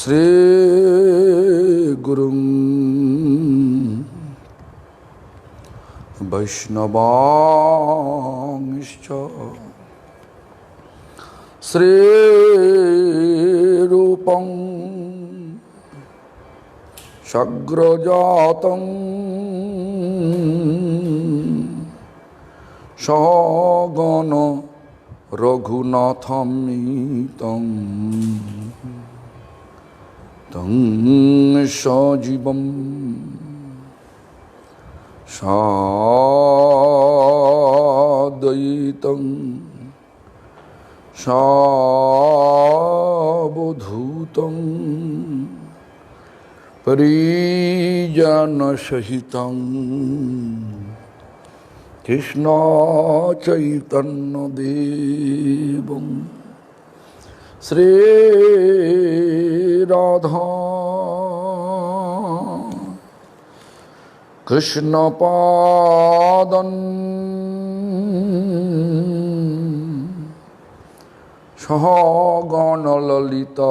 Sri Gurung Vaishnavangscha Sri Rupam Shagrajatam Sagana Raghunathamitam Tam Sajivam Sadaitam Sabodhutam Parijana Sahitam Krishna Chaitanya Devam Sri Radha Krishna Padan Sahagana Lalita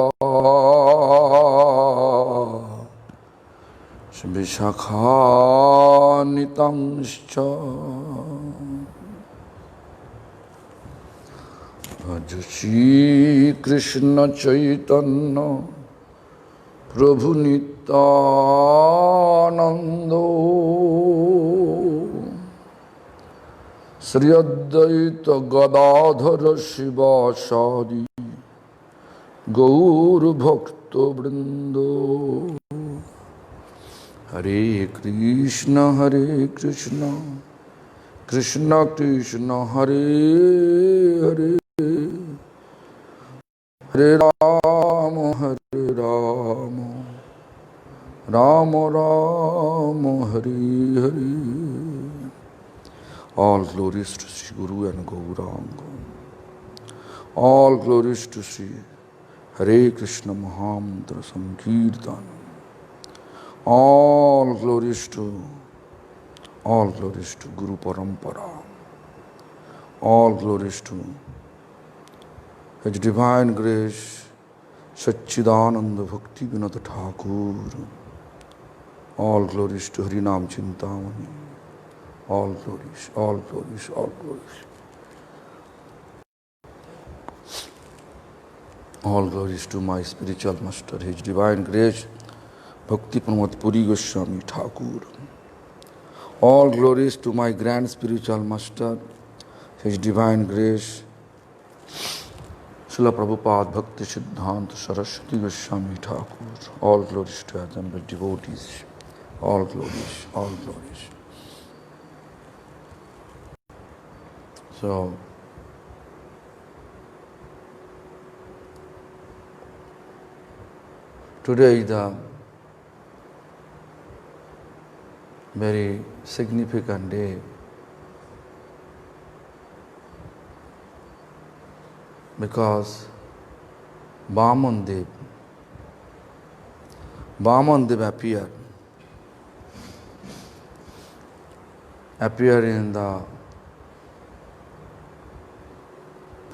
Vishakhanitangscha Shri Krishna Chaitanya Prabhu Nityanando Sri Advaita Gadadhara Shivasadi Gaur Bhakta Vrindo Hare Krishna Krishna Krishna Hare Hare Hare Rama Rama Rama Hare Hare. All glories to Sri Guru and Gauranga. All glories to Sri Hare Krishna Mahamantra Sankirtan. All glories to Guru Parampara. All glories to His Divine Grace Satchidananda Bhakti Vinod Thakur. All glories to Harinama Cintamani. All glories, all glories, all glories. All glories to my spiritual master, His Divine Grace Bhakti Pramod Puri Goswami Thakur. All glories to my grand spiritual master, His Divine Grace Srila Prabhupada Bhakti Siddhanta Saraswati Goswami Thakur. All glories to assembled devotees. All glories, all glories. So, today is a very significant day. Because Vaman Dev appeared in the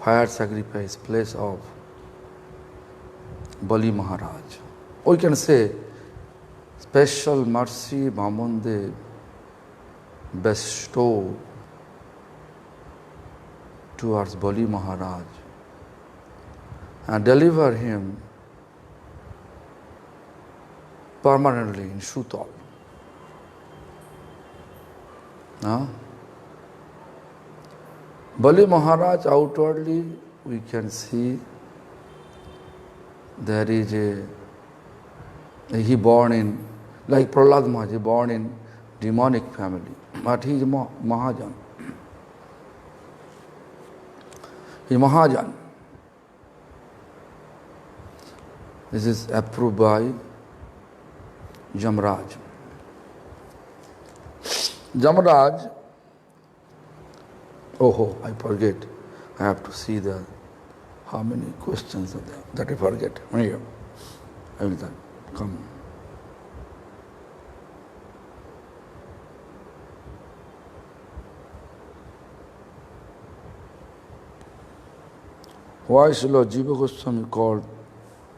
fire sacrifice place of Bali Maharaj. We can say special mercy Vaman Dev bestowed towards Bali Maharaj and deliver him permanently in Shutal. Bali Maharaj outwardly we can see there is he born in, like Prahlad Maharaj, he born in demonic family, but he is Mahajan. He is Mahajan. This is approved by Jamraj. Jamraj, I forget. I have to see how many questions are there. That I forget. Here, I will come. Why is Lord Jiva Goswami called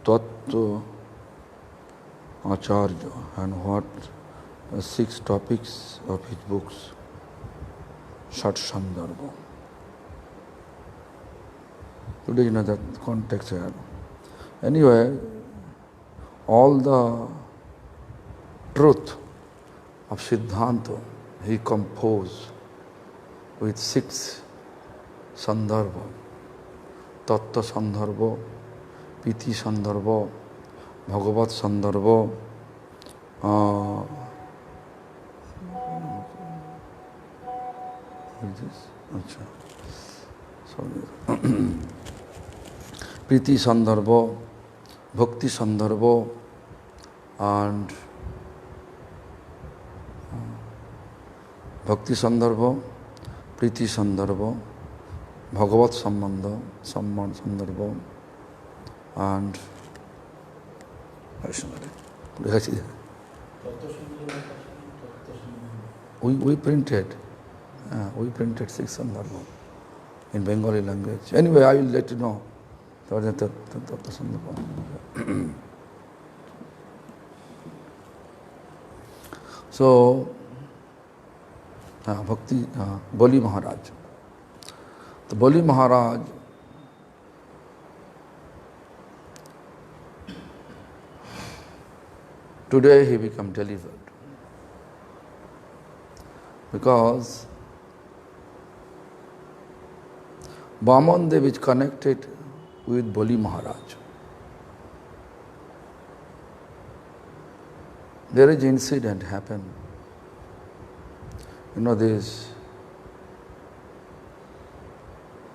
Tattva Acharya and what 6 topics of his books, Shat Sandarbha. Today you know that context here. Anyway, all the truth of Siddhanta he composed with 6 Sandarbha. Tattva Sandarbha, Piti Sandarbha, Bhagavat Sandarbha, Priti Sandarbha, Bhakti Sandarbha, and Bhakti Sandarbha, Priti Sandarbha, Bhagavat Sambandha, Samman Sandarbha, and we printed 6 Sandarbha in Bengali language. Anyway, I will let you know. So, Bhakti, Bali Maharaj. The Bali Maharaj today he became delivered because Vaman Dev is connected with Bali Maharaj. There is incident happened. You know this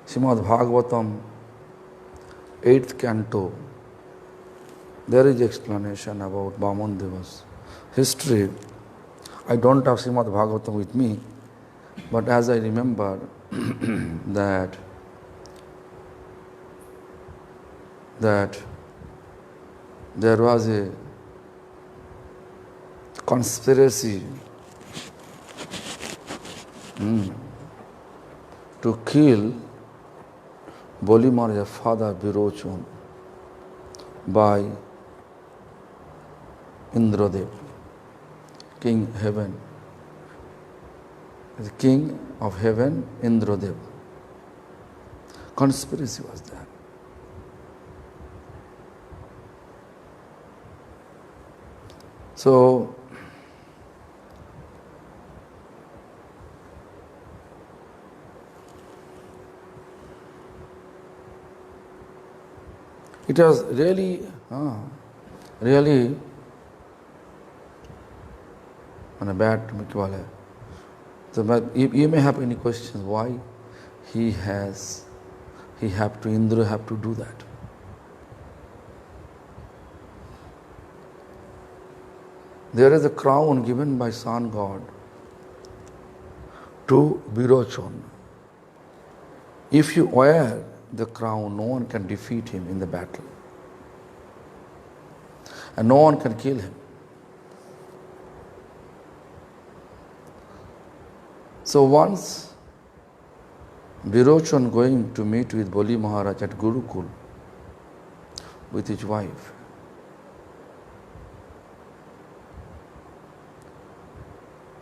Srimad Bhagavatam 8th canto. There is explanation about Vaman Deva's history. I don't have Srimad Bhagavatam with me, but as I remember that there was a conspiracy to kill Bali Maharaj's father Virochun by Indradev, King Heaven, the King of Heaven, Indradev. Conspiracy was there. So, it was really bad. So, but you may have any questions why Indra have to do that. There is a crown given by Sun God to Virochon. If you wear the crown, no one can defeat him in the battle. And no one can kill him. So once Virochon going to meet with Bali Maharaj at Gurukul with his wife,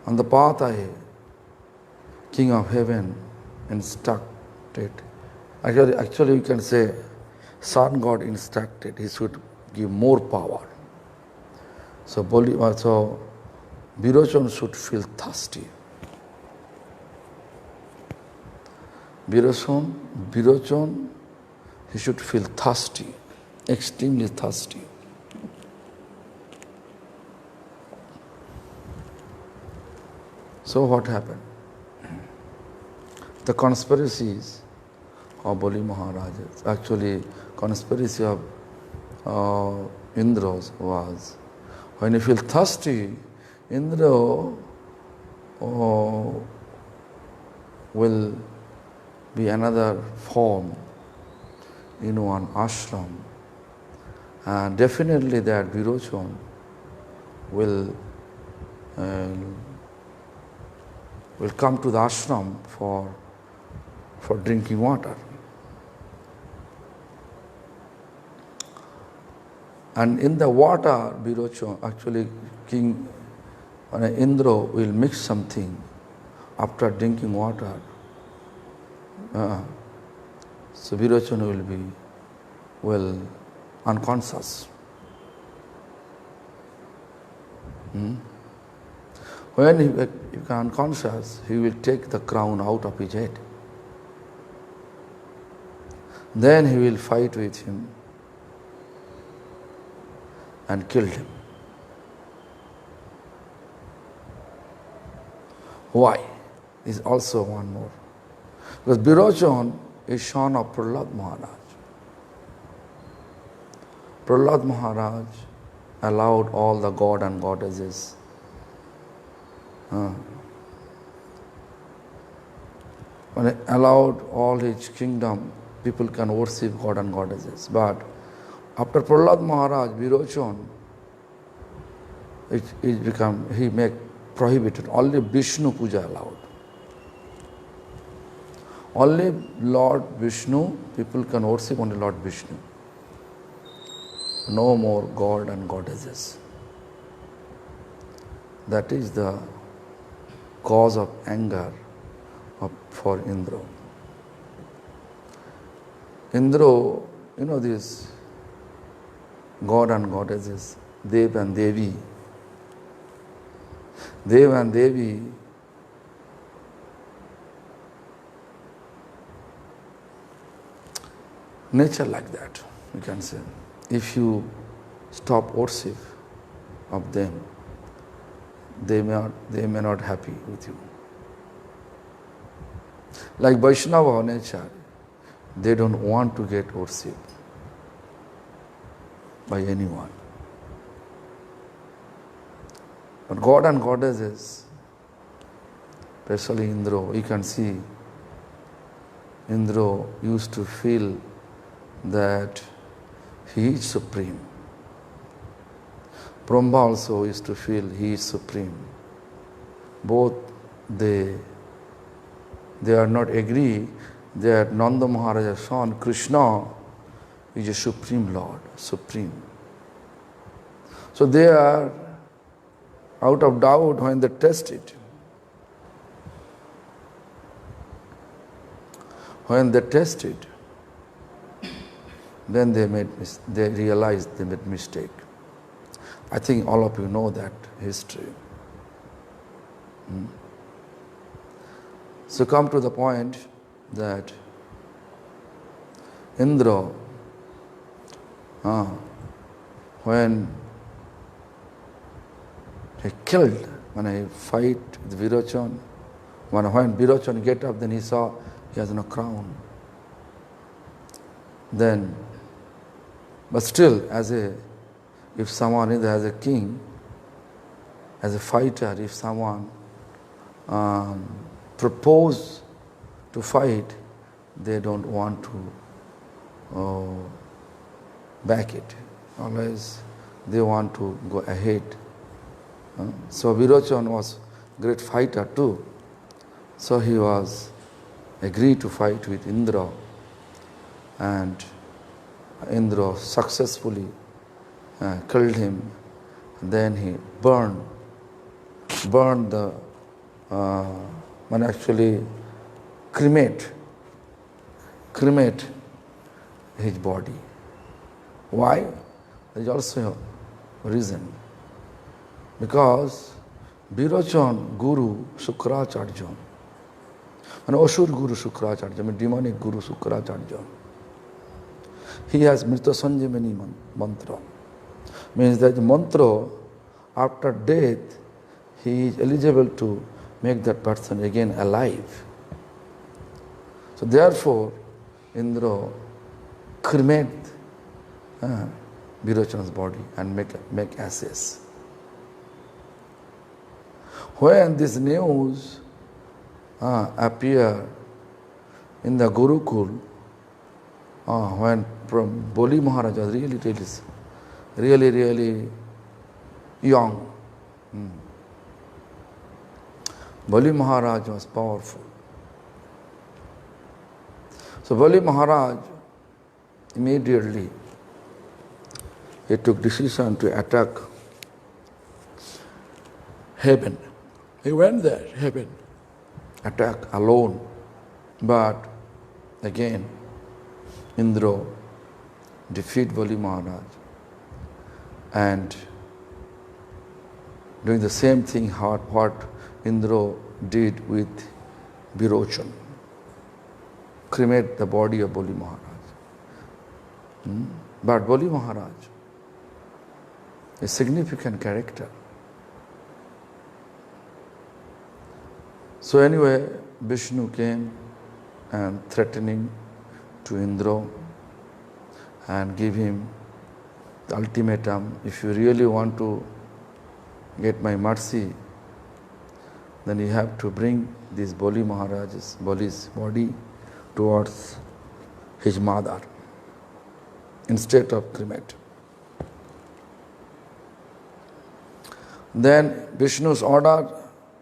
on the path King of Heaven instructed. Actually, we can say Sun God instructed he should give more power. So Virochon should feel thirsty. Virochon, he should feel thirsty, extremely thirsty. So what happened? The conspiracies of Bali Maharaj, actually conspiracy of Indra's was, when you feel thirsty, Indra will be another form in one ashram, and definitely that Virochon will come to the ashram for drinking water. And in the water, Birochon, actually King Indra will mix something after drinking water. So Birochon will be, unconscious. When he becomes unconscious, he will take the crown out of his head. Then he will fight with him and kill him. Why? Is also one more. Because Birochon is son of Prahlad Maharaj. Prahlad Maharaj allowed all the god and goddesses when he allowed all his kingdom, people can worship god and goddesses. But after Prahlad Maharaj, Birochon, he make prohibited. Only Vishnu Puja allowed. Only Lord Vishnu, people can worship only Lord Vishnu. No more god and goddesses. That is the cause of anger for Indra. Indra, this god and goddesses, Dev and Devi. Dev and Devi, nature like that, we can say. If you stop worship of them, they may not happy with you. Like Vaishnava nature, they don't want to get worship by anyone. But God and goddesses, especially Indra, you can see Indra used to feel that he is supreme. Brahma also used to feel he is supreme. Both they are not agree that Nanda Maharaja's son Krishna is a supreme Lord, supreme. So they are out of doubt when they test it. When they test it, then they realized they made mistake. I think all of you know that history. So come to the point that Indra, when he killed, when he fight with Birochon, when Birochon get up, then he saw he has no crown. Then, but still, if someone is as a king, as a fighter, if someone propose to fight, they don't want to back it. Always they want to go ahead. So Birochon was great fighter too. So he was agreed to fight with Indra, and Indra successfully killed him. Then he burned the actually cremate his body. Why? There is also a reason. Because Birochon Guru Shukracharya, an Asur Guru Shukracharya, demonic Guru Shukracharya, he has Mrita Sanjamani mantra. Means that the mantra, after death, he is eligible to make that person again alive. So therefore, Indra cremate Birochon's body and make ashes. When this news appeared in the Gurukul, when Boli Maharaj was really young. Boli Maharaj was powerful. So Boli Maharaj immediately he took decision to attack heaven. He went there, heaven, attack alone. But again, Indra defeat Bali Maharaj and doing the same thing what Indra did with Virochan, cremate the body of Bali Maharaj. But Bali Maharaj, a significant character. So anyway, Vishnu came and threatening to Indra and give him the ultimatum, if you really want to get my mercy, then you have to bring this Bali's body towards his mother instead of cremate. Then Vishnu's order,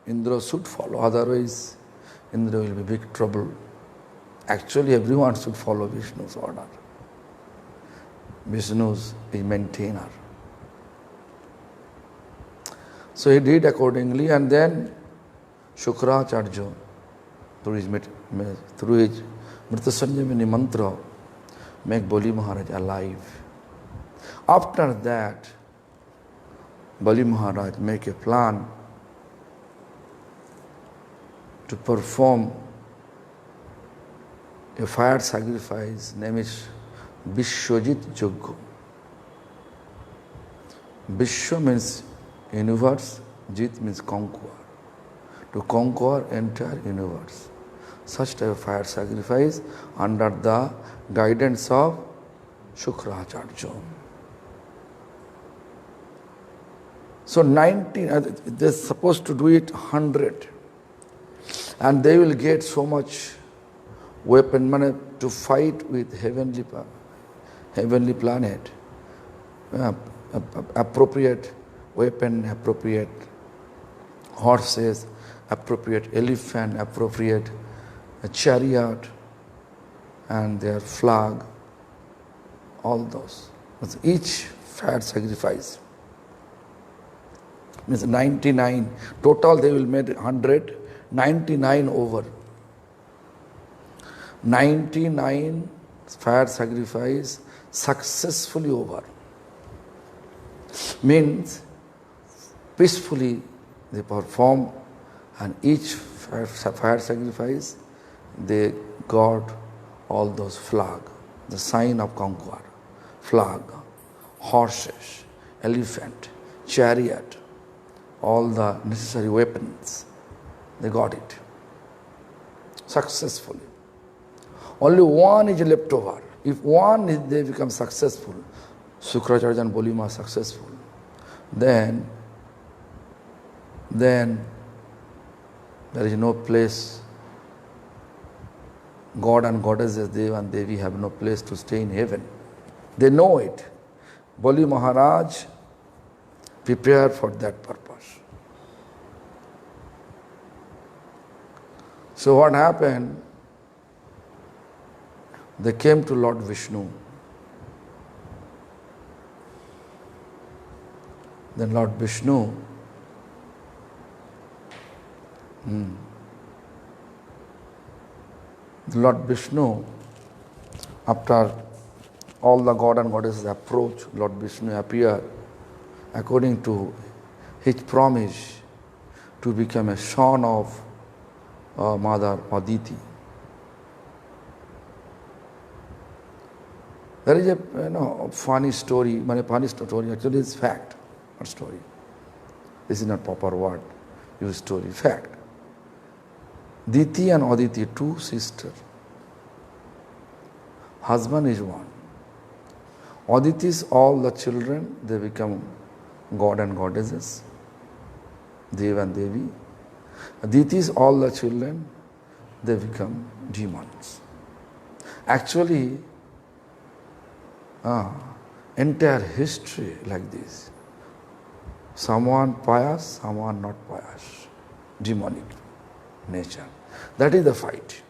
Indra should follow, otherwise Indra will be big trouble. Actually, everyone should follow Vishnu's order. Vishnu's a maintainer. So he did accordingly, and then Shukracharya, through his Mrita Sanjamini mantra, make Bali Maharaj alive. After that, Bali Maharaj make a plan to perform a fire sacrifice, name is Vishwajit Yajna. Vishwa means universe, Jit means conquer. To conquer entire universe. Such type of fire sacrifice under the guidance of Shukracharya. So 19, they're supposed to do it 100. And they will get so much weapon to fight with heavenly planet. Appropriate weapon, appropriate horses, appropriate elephant, appropriate chariot, and their flag, all those. Each fire sacrifice means 99. Total they will make 100, 99 over. 99 fire sacrifice successfully over. Means peacefully they perform, and each fire sacrifice they got all those flag, the sign of conqueror, flag, horses, elephant, chariot, all the necessary weapons, they got it successfully. Only one is left over. If they become successful, Shukracharya and Bali Maharaj successful, then there is no place. God and goddesses, Deva and Devi have no place to stay in heaven. They know it. Bali Maharaj prepared for that purpose. So what happened? They came to Lord Vishnu. Then Lord Vishnu after all the god and goddesses approach, Lord Vishnu appeared according to his promise to become a son of Mother Aditi. There is a funny story, actually it's fact, not story. This is not proper word, use story, fact. Diti and Aditi, two sisters. Husband is one. Aditi's all the children, they become god and goddesses, Deva and Devi. Aditi's all the children, they become demons. Actually, entire history like this. Someone pious, someone not pious. Demonic nature. That is the fight.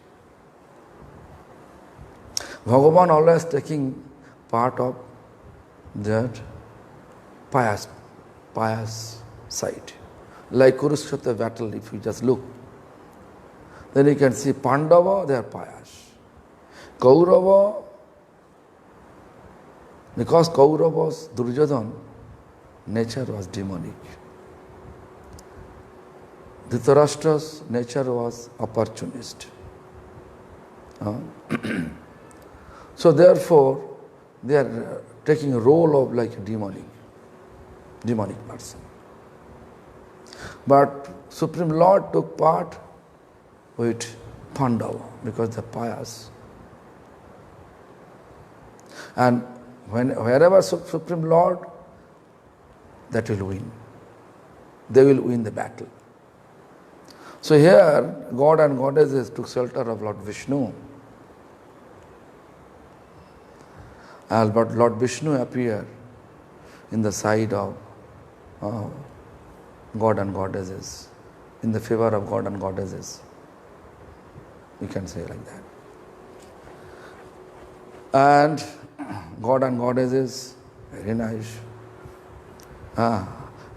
Bhagavan always taking part of that pious, pious side. Like Kurukshetra battle, if you just look, then you can see Pandava, they are pious. Kaurava, because Kaurava's Duryodhan, nature was demonic. Dhritarashtra's nature was opportunist. So therefore, they are taking a role of like a demonic person. But Supreme Lord took part with Pandava because they are pious. And wherever Supreme Lord, that will win. They will win the battle. So here, God and goddesses took shelter of Lord Vishnu. But Lord Vishnu appeared in the side of God and goddesses, in the favor of God and goddesses. You can say like that. And God and goddesses, very nice.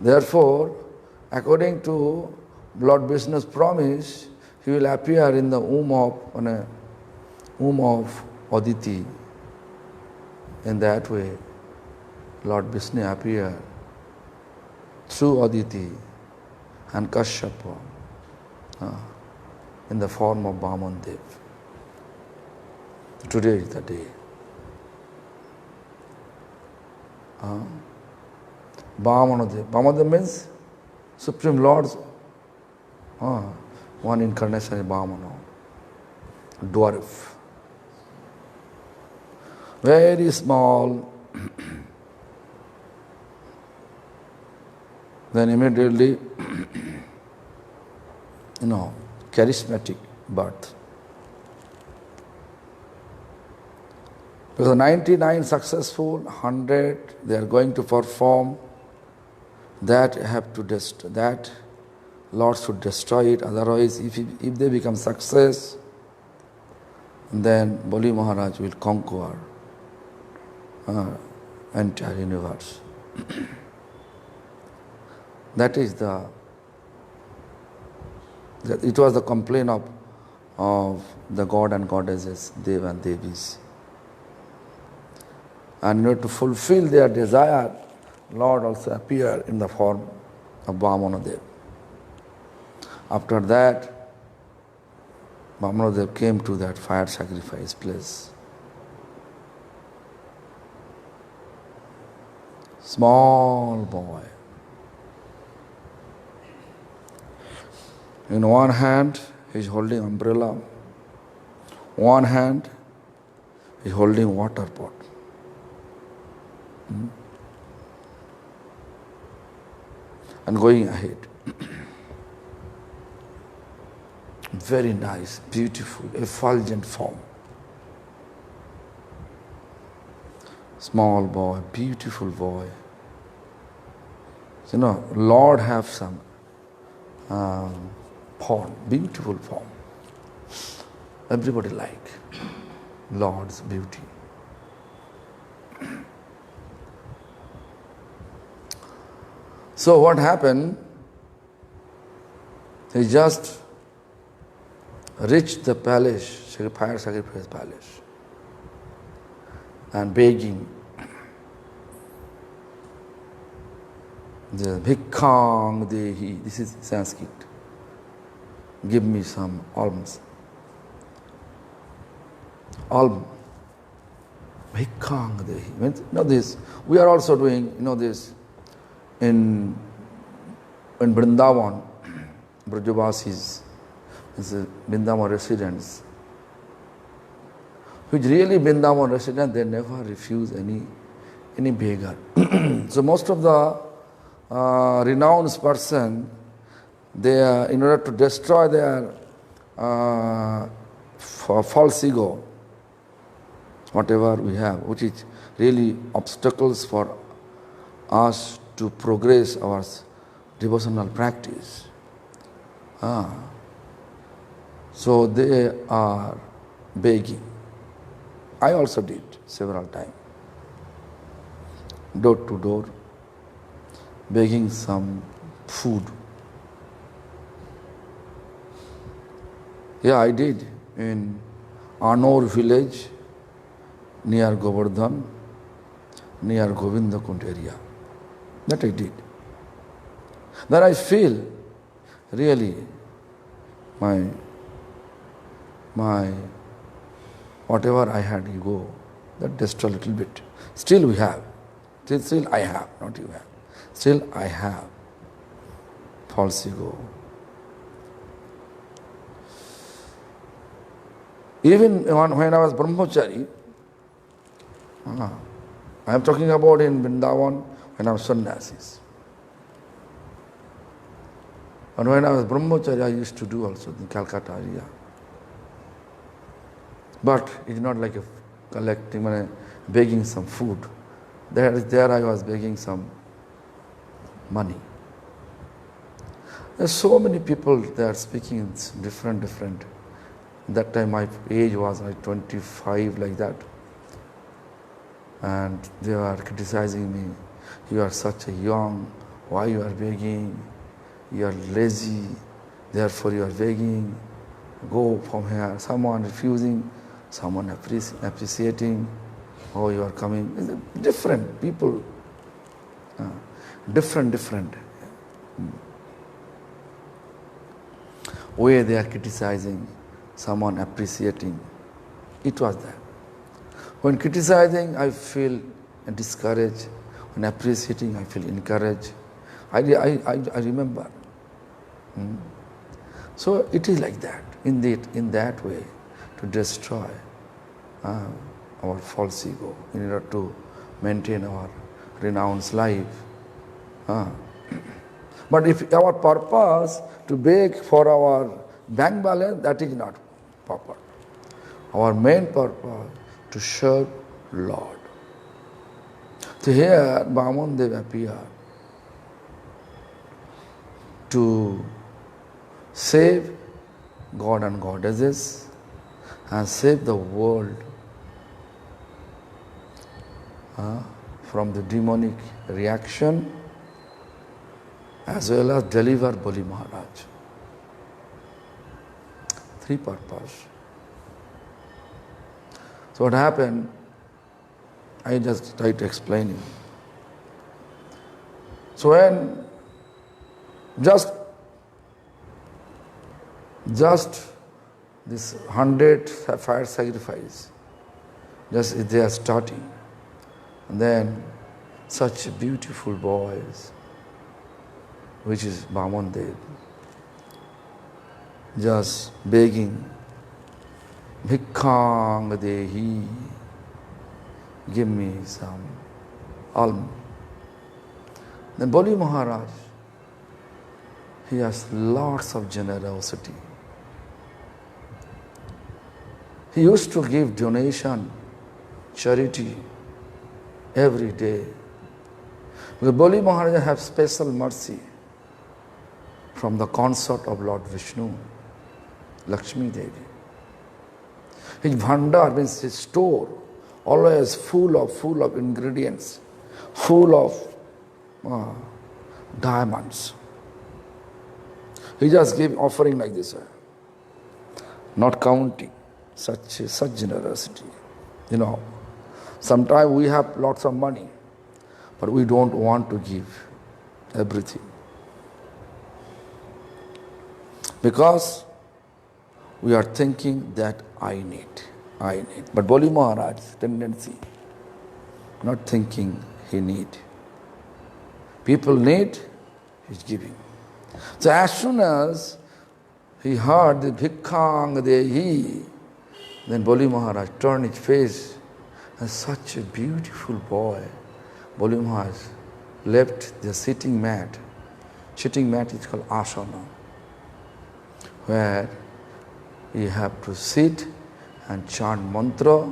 Therefore, according to Lord Vishnu's promise, he will appear in the womb of Aditi. In that way, Lord Vishnu appeared through Aditi and Kashyapa in the form of Vamandev. Today is the day. Vamanadev. Vamanadev means Supreme Lord's one incarnation is Vamana, dwarf. Very small. Then immediately, charismatic birth. Because 99 successful, 100 they are going to perform. That have to destroy. That Lord should destroy it. Otherwise, if they become success, then Bali Maharaj will conquer entire universe. That is it was the complaint of the God and goddesses, Deva and Devis. And in order to fulfill their desire, Lord also appeared in the form of Vamanadev. After that, Vamanadev came to that fire sacrifice place. Small boy. In one hand, he is holding umbrella. One hand, he is holding water pot. And going ahead. Very nice, beautiful, effulgent form. Small boy, beautiful boy. Lord have some form, beautiful form. Everybody like Lord's beauty. So what happened? He just reached the palace, fire sacrifice palace, and begging. The Bhikkhang Dehi, this is Sanskrit. Give me some alms. Alms. Bhikkhang Dehi. This. We are also doing, this in Vrindavan, Brajavasis, Vrindavan residents. Which really Vrindavan residents, they never refuse any beggar. So most of the renowned person, they are, in order to destroy their false ego, whatever we have, which is really obstacles for us to progress our devotional practice. So they are begging. I also did several times, door to door, begging some food. Yeah, I did in Anor village near Govardhan, near Govindakund area. That I did. Then I feel really my whatever I had ego, that just a little bit. Still we have. Still I have, not you have. Still I have false ego. Even when I was brahmachari, I am talking about in Vrindavan when I was sannyasis. And when I was brahmachari, I used to do also in Calcutta area. But it's not like collecting, begging some food. There I was begging some money. There's so many people, they are speaking different. That time my age was like 25, like that. And they were criticizing me. You are such a young, why you are begging? You are lazy, therefore you are begging. Go from here. Someone refusing, someone appreciating. Oh, you are coming. Different people. Different way they are criticizing, someone appreciating. It was that. When criticizing, I feel discouraged. When appreciating, I feel encouraged. I remember. So it is like that, in that way, to destroy our false ego, in order to maintain our renounced life. But if our purpose to beg for our bank balance, that is not proper. Our main purpose to serve Lord. So here Bhaman Dev appeared to save God and goddesses and save the world from the demonic reaction, as well as deliver Bali Maharaj. Three purposes. So what happened, I just try to explain it. So when just this 100 fire sacrifice, just they are starting, and then such beautiful boys, which is Bhaman Dev, just begging, Bhikkhang Dehi, give me some alms. Then Bali Maharaj, he has lots of generosity. He used to give donation, charity every day. Because Bali Maharaj have special mercy from the consort of Lord Vishnu, Lakshmi Devi. His bhandar means his store, always full of ingredients, full of diamonds. He just gave offering like this, not counting. Such generosity. Sometimes we have lots of money, but we don't want to give everything. Because we are thinking that I need. But Bali Maharaj's tendency, not thinking he need. People need, he's giving. So as soon as he heard the Bhikkhang Dehi, then Bali Maharaj turned his face, and such a beautiful boy. Bali Maharaj left the sitting mat. Sitting mat is called asana, where you have to sit and chant mantra,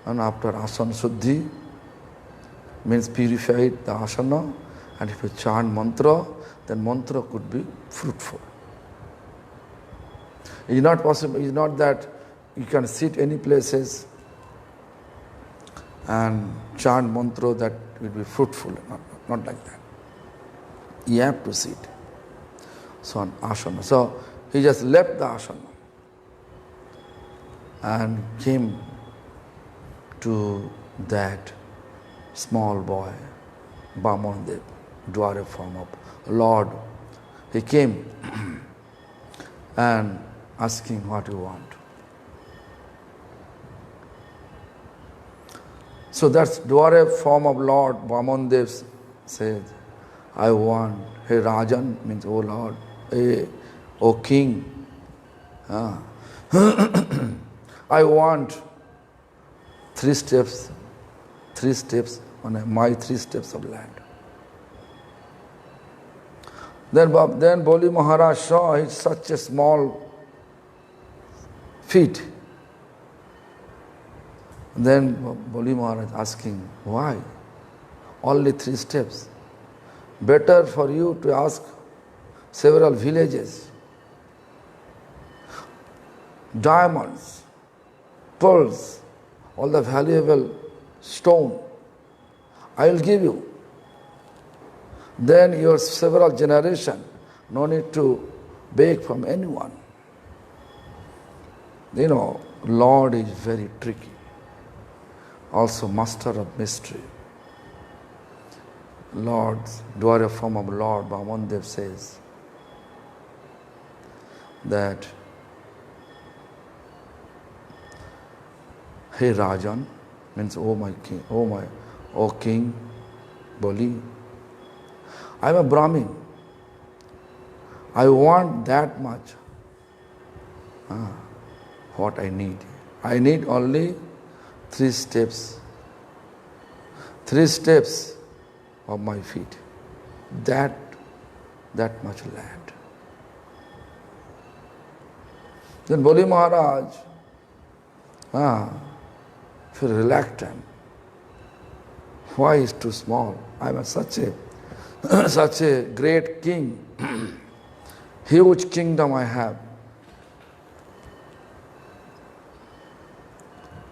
and after asana suddhi, means purified the asana, and if you chant mantra, then mantra could be fruitful. It is not possible, it is not that you can sit any places and chant mantra that will be fruitful, not like that. You have to sit. So on asana. So he just left the asana and came to that small boy, Bamandev, Dwara form of Lord. He came and asking what you want. So that's Dwara form of Lord. Bamandev says, I want, hey Rajan, means, oh Lord, hey, oh King, I want three steps on my 3 steps of land. Then Boli Maharaj saw his such a small feet. Then Boli Maharaj asking, why? Only 3 steps. Better for you to ask several villages, diamonds, pearls, all the valuable stone, I will give you. Then your several generation, no need to beg from anyone. You know, Lord is very tricky. Also master of mystery. Lord, Dwara form of Lord, Bamandev says that, hey Rajan, means oh my king, oh king, Boli, I am a Brahmin. I want that much. What I need? I need only 3 steps. 3 steps of my feet. That much land. Then Boli Maharaj feel reluctant. Why is too small? I am such a great king. Huge kingdom I have.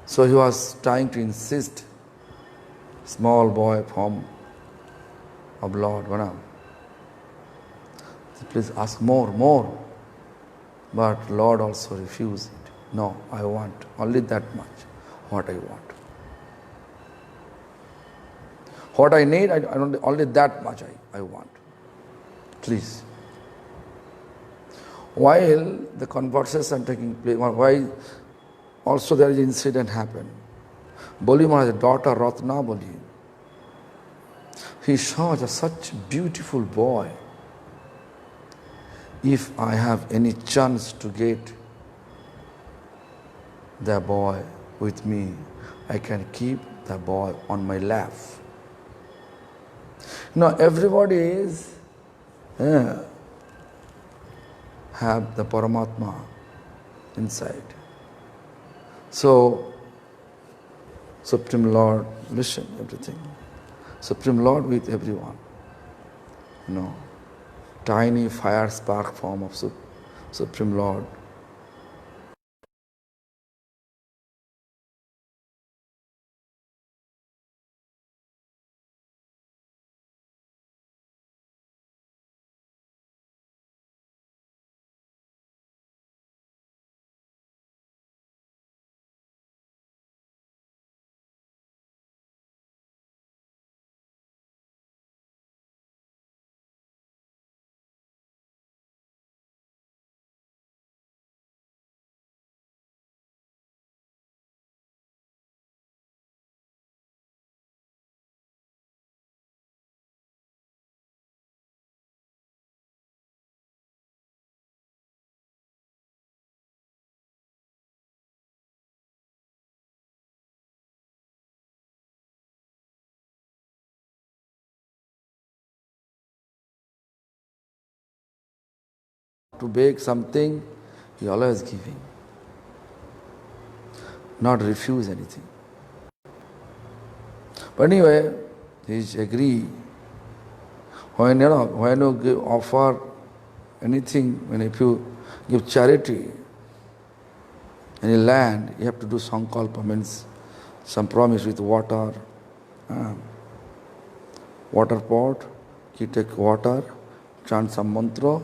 So he was trying to insist, small boy form of Lord Vanam. Please ask more. But Lord also refused it. No, I want only that much, what I want. What I need, only that much I want. Please. While the conversation taking place, why also there is an incident happened. Boli Maharaj's daughter Ratna Boli, he saw such a beautiful boy. If I have any chance to get the boy with me, I can keep the boy on my lap. Now everybody is have the Paramatma inside. So Supreme Lord, listen everything. Supreme Lord with everyone. Tiny fire spark form of Supreme Lord. To beg something, he always giving. Not refuse anything. But anyway, he agree. When you offer anything, if you give charity, any land, you have to do sankalpa, means some promise with water pot, you take water chant some mantra,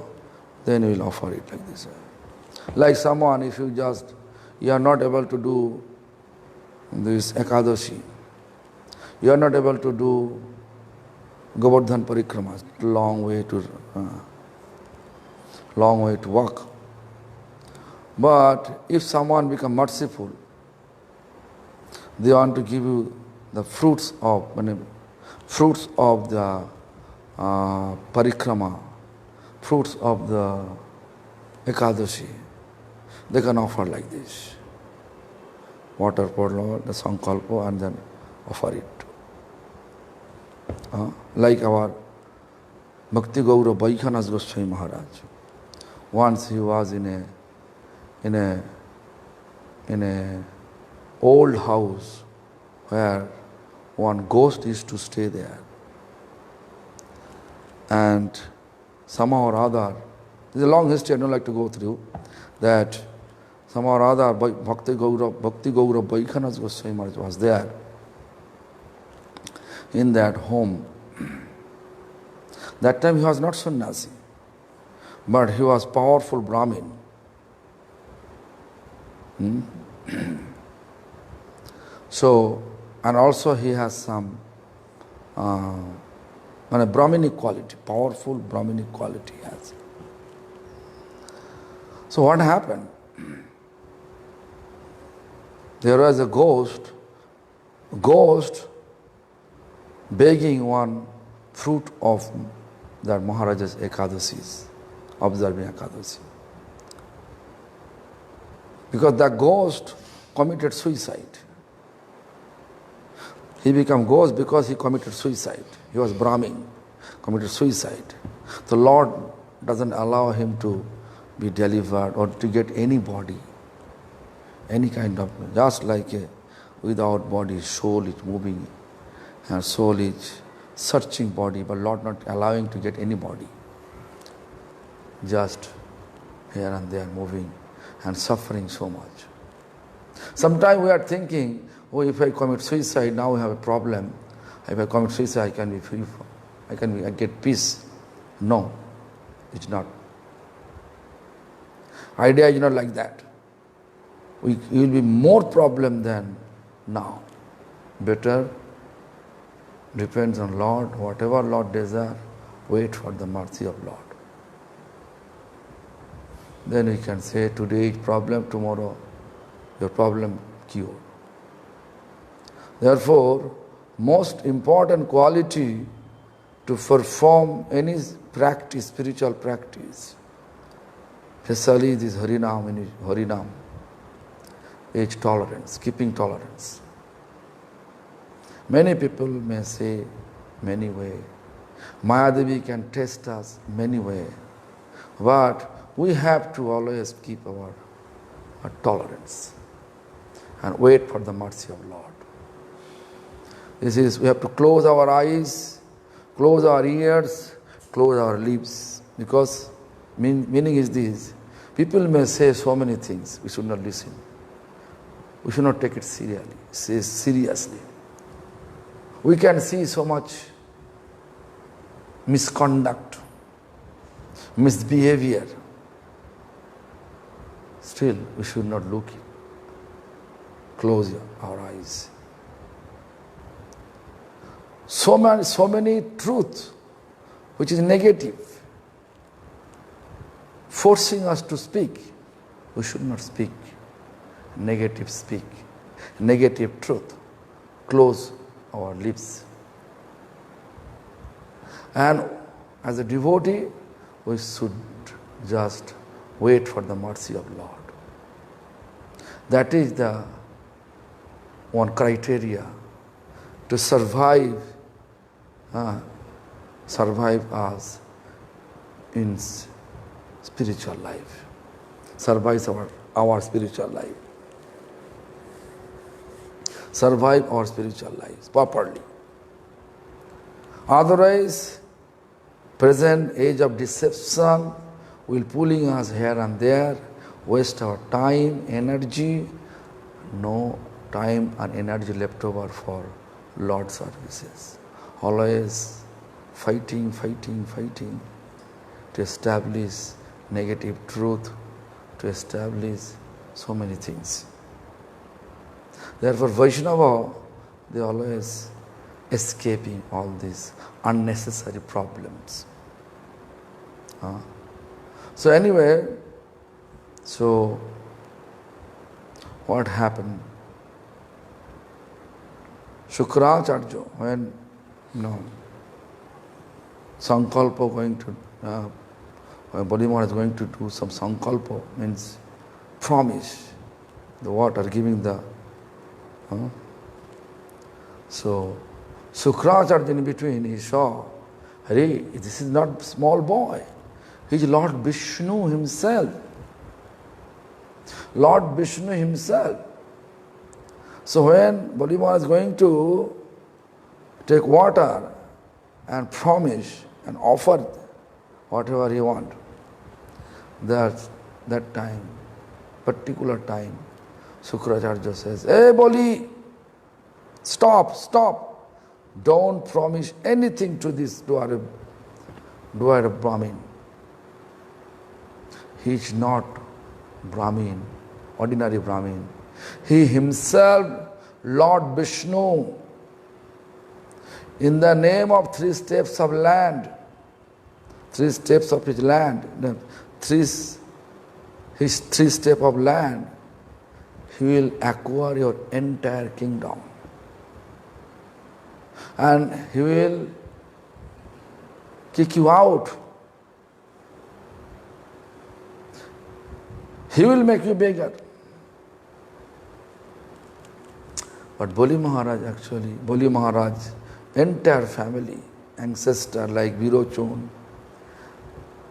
then we will offer it like this. Like someone, if you are not able to do this Ekadashi, you are not able to do Govardhan Parikrama, long way to walk. But if someone become merciful, they want to give you the fruits of the parikrama, fruits of the Ekadashi. They can offer like this. Water pour the Sankalpa and then offer it. Like our Bhakti Gaura Vaikhanas Goswami Maharaj. Once he was in a old house where one ghost used to stay there. And somehow or other, this is a long history I don't like to go through, that somehow or other Bhakti Gaura Vaikhanas Goswami Maharaj was there in that home. That time he was not sannyasi, but he was powerful Brahmin. So, and also he has some Brahminic quality, powerful Brahminic quality he has. So what happened? There was a ghost begging one fruit of that Maharaja's Ekadasis, observing Ekadasi. Because that ghost committed suicide. He became ghost because he committed suicide. He was Brahmin, committed suicide. The Lord doesn't allow him to be delivered or to get any body, any kind of, just like a without body, soul is moving, and soul is searching body, but Lord not allowing to get any body. Just here and there moving and suffering so much. Sometimes we are thinking, oh, if I commit suicide, now we have a problem. If I commit suicide, I can be free. I get peace. No, it's not. Idea is not like that. You will be more problem than now. Better depends on Lord. Whatever Lord desire, wait for the mercy of Lord. Then we can say today is problem, tomorrow your problem cured. Therefore, most important quality to perform any practice, spiritual practice, especially this Harinam, is tolerance, keeping tolerance. Many people may say many ways. Mayadevi can test us many ways. But we have to always keep our tolerance and wait for the mercy of Lord. We have to close our eyes, close our ears, close our lips. Because meaning is this, people may say so many things, we should not listen. We should not take it seriously. We can see so much misconduct, misbehavior. Still, we should not look it. Close our eyes. So many truth, which is negative, forcing us to speak. We should not speak. Negative speak. Negative truth. Close our lips. And as a devotee, we should just wait for the mercy of Lord. That is the one criteria to survive us in spiritual life. Survive our spiritual life. Survive our spiritual lives properly. Otherwise, present age of deception will pulling us here and there, waste our time, energy, no time and energy left over for Lord services. Always fighting. to establish negative truth, to establish so many things. Therefore, Vaishnava, they always escaping all these unnecessary problems. So anyway, so what happened? Shukracharya, when Sankalpa going to, when Bodhiman is going to do some Sankalpa, means promise, the water, giving the, so Shukracharya in between, he saw, Hare, this is not small boy. He is Lord Vishnu himself. Lord Vishnu himself. So when Bodhiman is going to take water and promise and offer whatever he wants, that time, particular time, Shukracharya says, Hey Boli, stop. Don't promise anything to this Dwara Brahmin. He is not Brahmin, ordinary Brahmin. He himself, Lord Vishnu, in the name of 3 steps of land, 3 steps of his land, his 3 steps of land, he will acquire your entire kingdom. And he will kick you out. He will make you beggar. But Boli Maharaj, entire family, ancestor like Virochon,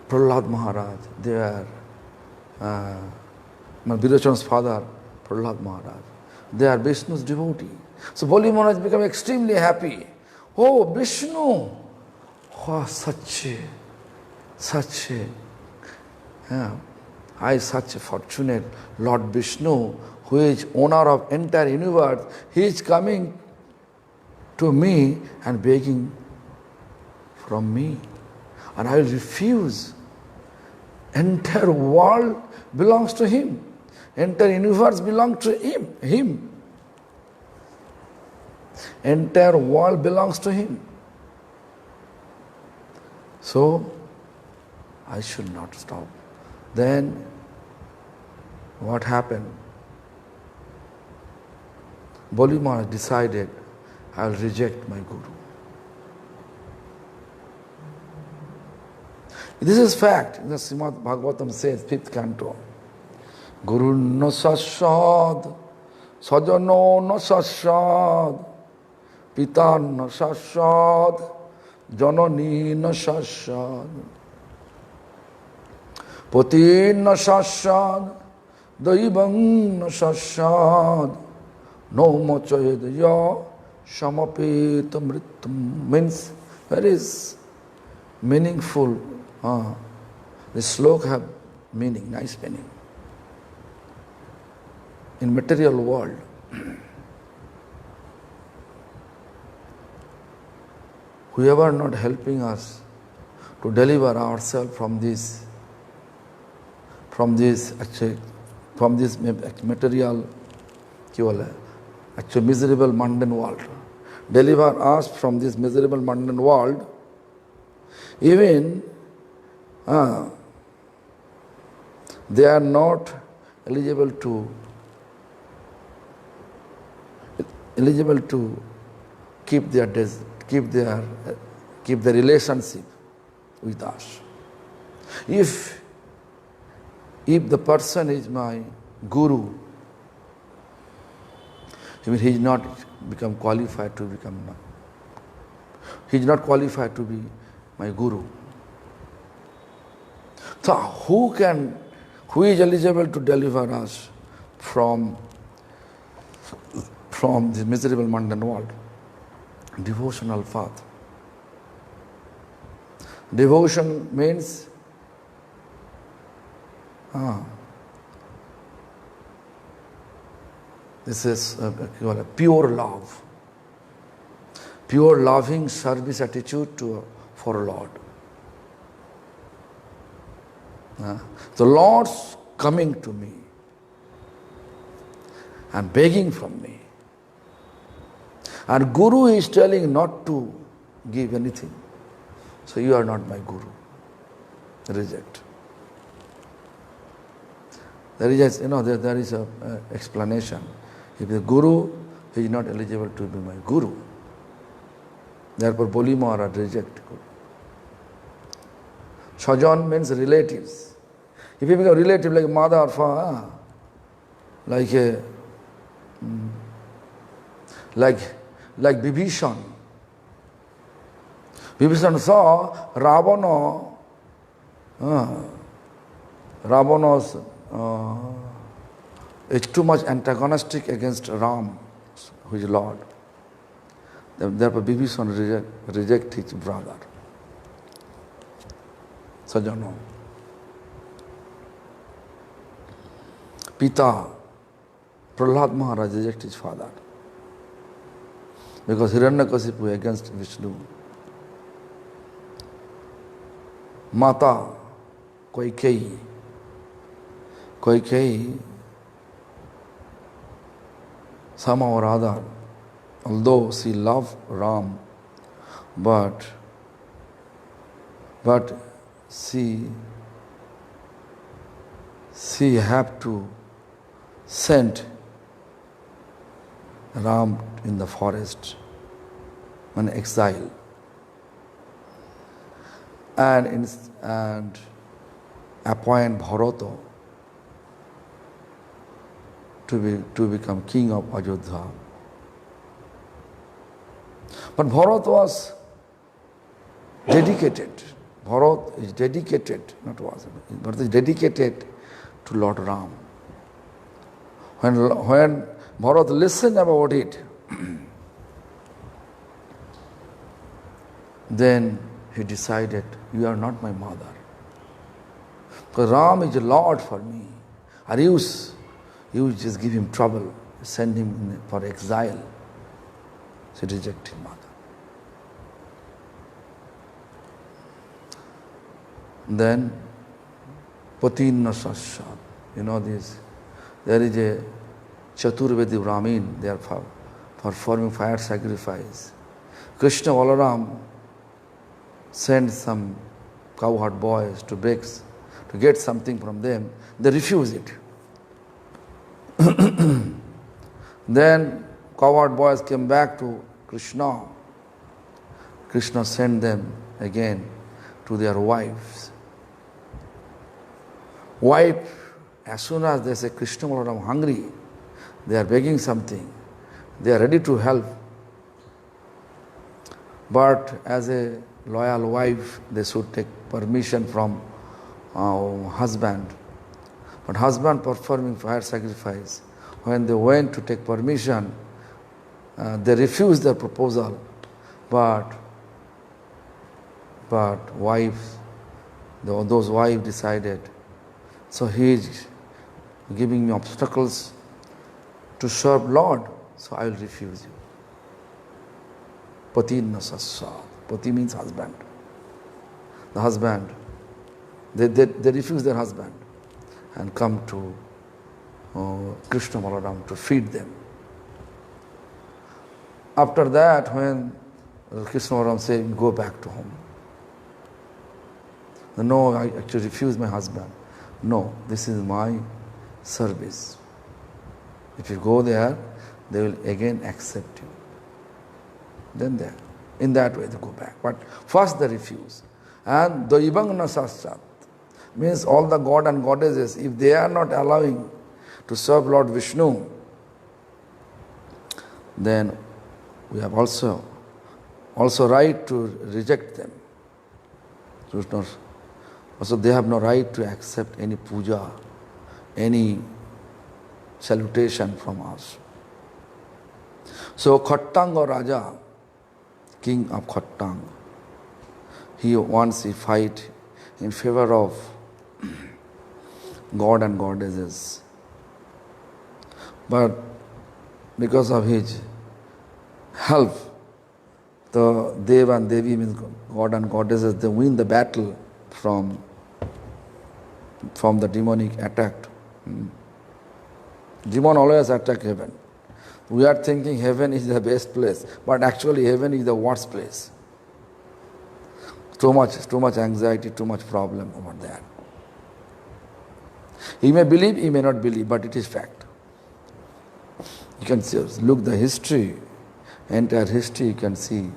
Prahlad Maharaj, they are, Virochon's father, Prahlad Maharaj, they are Vishnu's devotee. So Boli Maharaj became extremely happy. Oh, Vishnu! Oh, such a fortunate Lord Vishnu, who is owner of entire universe, he is coming to me and begging from me. And I will refuse. Entire world belongs to him. Entire universe belongs to him. Entire world belongs to him. So, I should not stop. Then, what happened? Boli Maharaj decided, I will reject my Guru. This is fact. The Srimad Bhagavatam says, 5th canto. Guru no sasad, sajano no sasad, pita no sasad, janani no sasad, pati no sasad, daivang no sasad, no mochayadya samapeta mritam. Means very meaningful. The sloka have meaning, nice meaning. In material world, whoever not helping us to deliver ourselves from this material, actually miserable mundane world, deliver us from this miserable mundane world, even they are not eligible to keep their relationship with us. If the person is my guru, he is not qualified to be my guru. So who is eligible to deliver us from this miserable mundane world? Devotional path. Devotion means this is a pure love, pure loving service attitude for Lord. The Lord's coming to me and begging from me. And Guru is telling not to give anything. So you are not my Guru. Reject. There is a explanation. If the Guru is not eligible to be my Guru, therefore Boli Maharaj reject Guru. Shajan means relatives. If you become a relative like mother or father, like Vibhishan. Vibhishan saw Ravana is too much antagonistic against Ram, who is Lord. Therefore Vibhishan reject his brother. Sajano. Pita, Prahlad Maharaj reject his father. Because Hiranyakasipu against Vishnu. Mata, Kaikeyi, somehow or other, although she loved Ram, but she had to send Ram in the forest on exile and appoint Bharata to become king of Ajodhya. But Bharat was dedicated. Bharat is dedicated, not was, but is dedicated to Lord Ram. When Bharat listened about it, then he decided, you are not my mother. Because Ram is a Lord for me. Or you just give him trouble, send him for exile. So reject his mother. Then, Patinna Sasya. You know this. There is a Chaturvedi Brahmin, they are performing fire sacrifice. Krishna Balaram sent some cowherd boys to get something from them. They refuse it. Then cowherd boys came back to Krishna. Krishna sent them again to their wives. Wife, as soon as they say Krishna Balaram hungry, they are begging something. They are ready to help. But as a loyal wife, they should take permission from husband. But husband performing fire sacrifice, when they went to take permission, they refused their proposal. But wives, those wives decided, so he is giving me obstacles to serve Lord, so I will refuse you. Patinna Sasya. Pati means husband. The husband, they refuse their husband and come to Krishna Balaram to feed them. After that, when Krishna Balaram said, go back to home. No, I actually refuse my husband. No, this is my service. If you go there, they will again accept you. Then there. In that way they go back. But first they refuse. And Daivangna Sasyat means all the god and goddesses, if they are not allowing to serve Lord Vishnu, then we have also right to reject them. Also they have no right to accept any puja, any salutation from us. So Khattanga Raja, king of Khattang, he fight in favor of God and goddesses. But because of his help, the Deva and Devi means God and goddesses, they win the battle from from the demonic attack. Demon always attack heaven. We are thinking heaven is the best place, but actually heaven is the worst place. Too much anxiety, too much problem over there. He may believe, he may not believe, but it is fact. You can see, look the history, entire history you can see.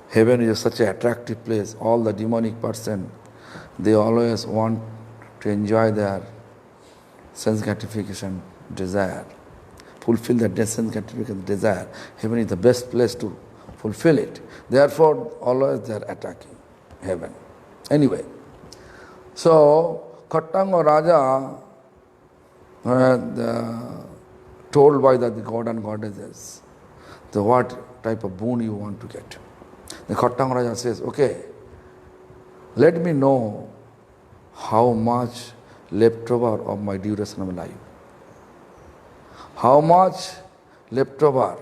Heaven is such an attractive place. All the demonic person, they always want to enjoy their sense gratification, desire. Fulfill their sense gratification, desire. Heaven is the best place to fulfill it. Therefore, always they are attacking heaven. Anyway, so Khattanga Raja told by the god and goddesses what type of boon you want to get. The Khattanga Raja says, okay, let me know how much leftover of my duration of life. How much leftover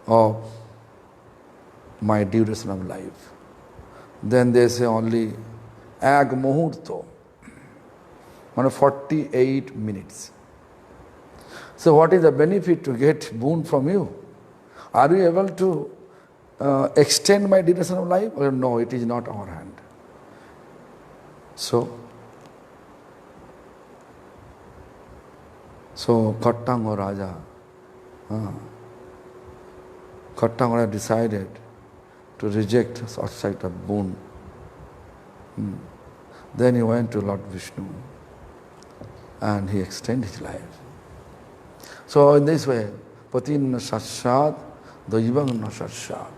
of my duration of life. Then they say only ag muhurto, 48 minutes. So what is the benefit to get boon from you? Are you able to extend my duration of life? Or no, it is not our hand. So Khattanga Raja decided to reject such type of boon. Then he went to Lord Vishnu and he extended his life. So in this way, Patinna Satsad, Daivagna Satsad.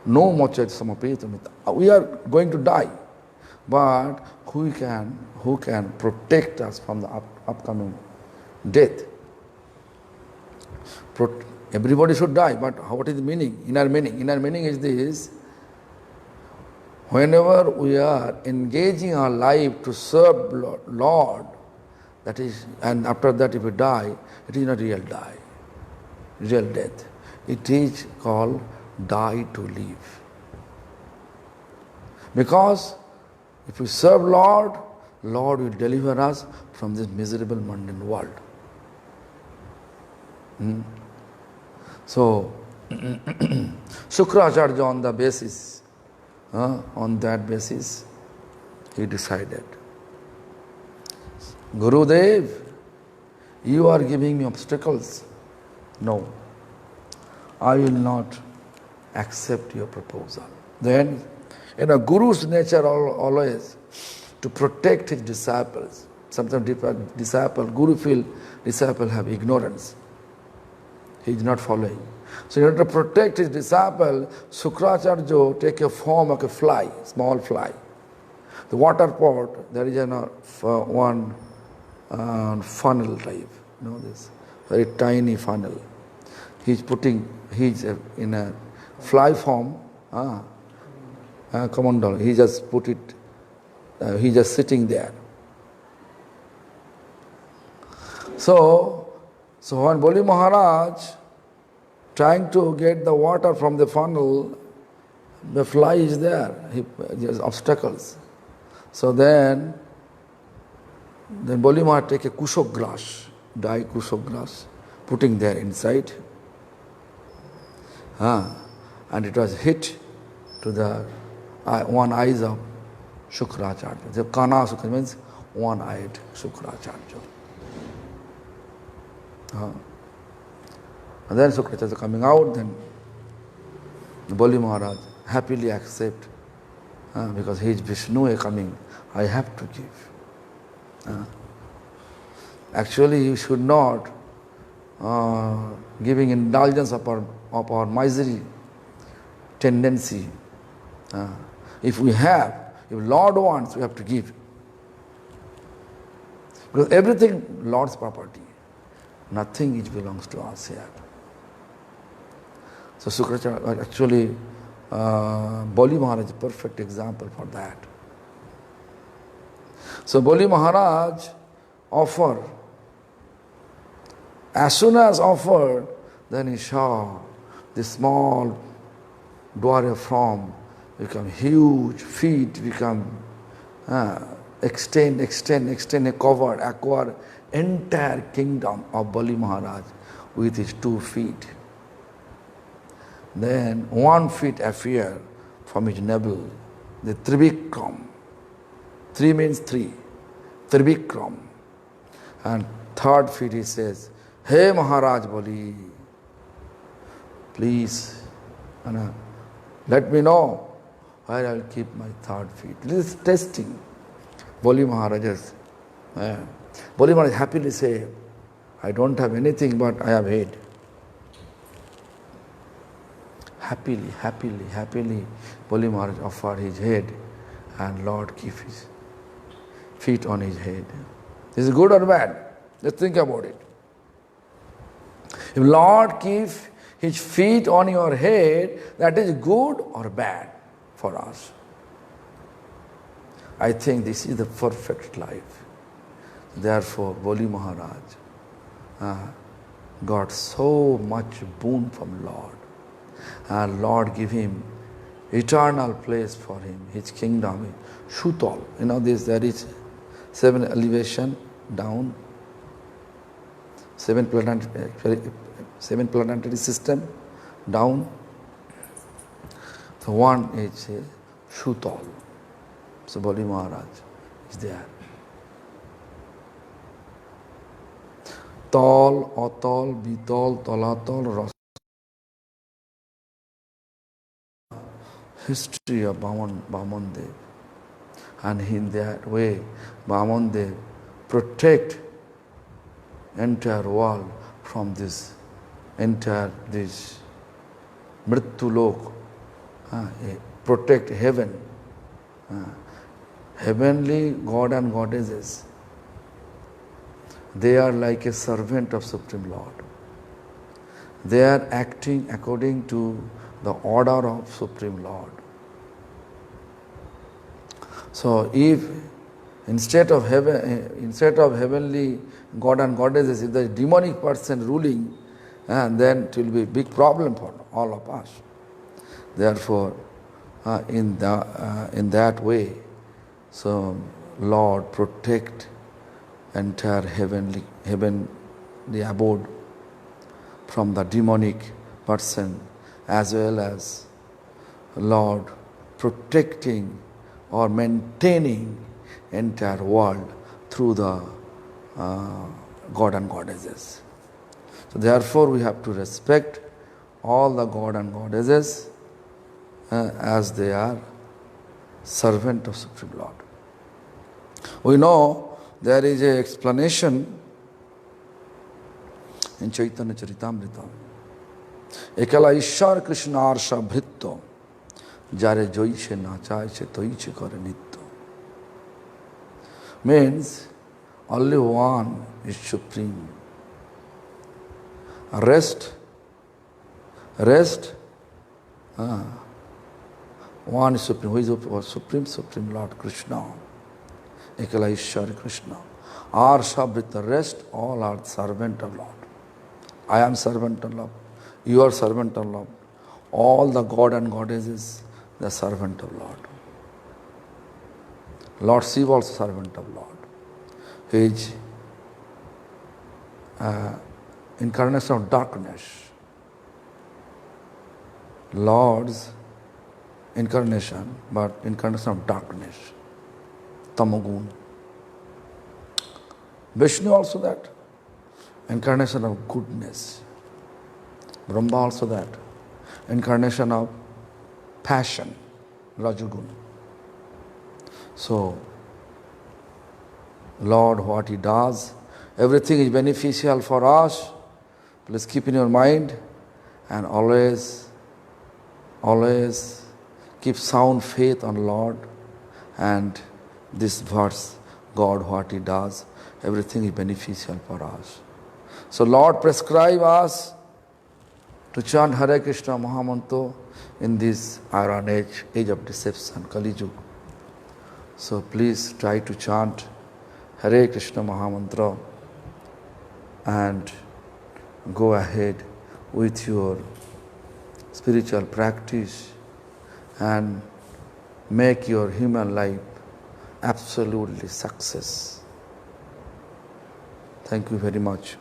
No mochet samapetamita. We are going to die, but who can protect us from the upcoming death? Everybody should die, but what is the meaning? Inner meaning. Inner meaning is this: whenever we are engaging our life to serve Lord, that is, and after that if we die, it is not real death. It is called die to live. Because if we serve Lord, Lord will deliver us from this miserable mundane world. So, Shukracharya on that basis, he decided, Gurudev, you are giving me obstacles. No, I will not accept your proposal. Then, Guru's nature always to protect his disciples. Sometimes Guru feel disciple have ignorance. He is not following. So in order to protect his disciple, Shukracharya take a form of a fly, small fly. The water pot, there is one funnel type, this very tiny funnel. He's in a fly form, commander. He just put it, he's just sitting there. So when Boli Maharaj trying to get the water from the funnel, the fly is there. He has obstacles. So then Boli Maharaj take a kushok grass, dry kushok grass, putting there inside. And it was hit to the one eyes of Shukracharya. The Kana Shukracharya means one-eyed Shukracharya. And then Shukracharya coming out, then Boli Maharaj happily accept, because he is Vishnu coming, I have to give. Actually, you should not giving indulgence of our misery tendency. If Lord wants, we have to give. Because everything Lord's property. Nothing which belongs to us here. So Shukracharya, actually, Boli Maharaj is a perfect example for that. So Boli Maharaj offered. As soon as offered, then he saw this small dwarya form become huge, feet become extend, covered, acquire entire kingdom of Bali Maharaj with his 2 feet. Then 1 feet appear from his navel, the Trivikram. 3 means 3, Trivikram. And 3rd feet he says, Hey Maharaj Bali, please let me know where I will keep my 3rd feet. This is testing. Bali Maharaj Bali Maharaj happily say, I don't have anything but I have head. Happily, Bali Maharaj offered his head and Lord keep his feet on his head. This is good or bad? Just think about it. If Lord keeps his feet on your head, that is good or bad for us? I think this is the perfect life. Therefore, Bali Maharaj got so much boon from Lord. And Lord give him eternal place for him, his kingdom, Shutol. You know this, there is 7 elevation down, 7 planetary system down. So one is Shutol. So Bali Maharaj is there. Tol, Atol, Bitol, Tolatol, Ros. History of Bhaman Dev. And in that way, Bhaman Dev protect entire world from this Mrityulok, protect heaven. Heavenly God and goddesses, they are like a servant of Supreme Lord. They are acting according to the order of Supreme Lord. So if instead of heavenly God and goddesses, if the demonic person ruling, then it will be a big problem for all of us. Therefore, in that way, so Lord protect entire heavenly abode from the demonic person, as well as Lord protecting or maintaining entire world through the God and goddesses. So therefore we have to respect all the God and goddesses as they are servant of Supreme Lord. We know there is an explanation in Chaitanya Charitamrita. Ekala Ishar Krishna Arsha Bhritto Jare Joiche Nachaiche Toiche Kare Nitto. Means only one is supreme. Rest, one is supreme. Who is supreme Lord Krishna? Ekala Ishar Krishna. Arsha Bhritta, rest, all are servant of Lord. I am servant of Lord. You are servant of Lord. All the God and goddesses, the servant of Lord. Lord Shiva also servant of Lord. He is incarnation of darkness. Lord's incarnation, but incarnation of darkness. Tamagun. Vishnu also that. Incarnation of goodness. Brahma also that. Incarnation of passion. Rajagun. So, Lord, what He does, everything is beneficial for us. Please keep in your mind and always keep sound faith on Lord. And this verse, God, what He does, everything is beneficial for us. So Lord prescribe us to chant Hare Krishna Mahamantra in this iron age of deception, Kali Yuga. So please try to chant Hare Krishna Mahamantra and go ahead with your spiritual practice and make your human life absolutely success. Thank you very much.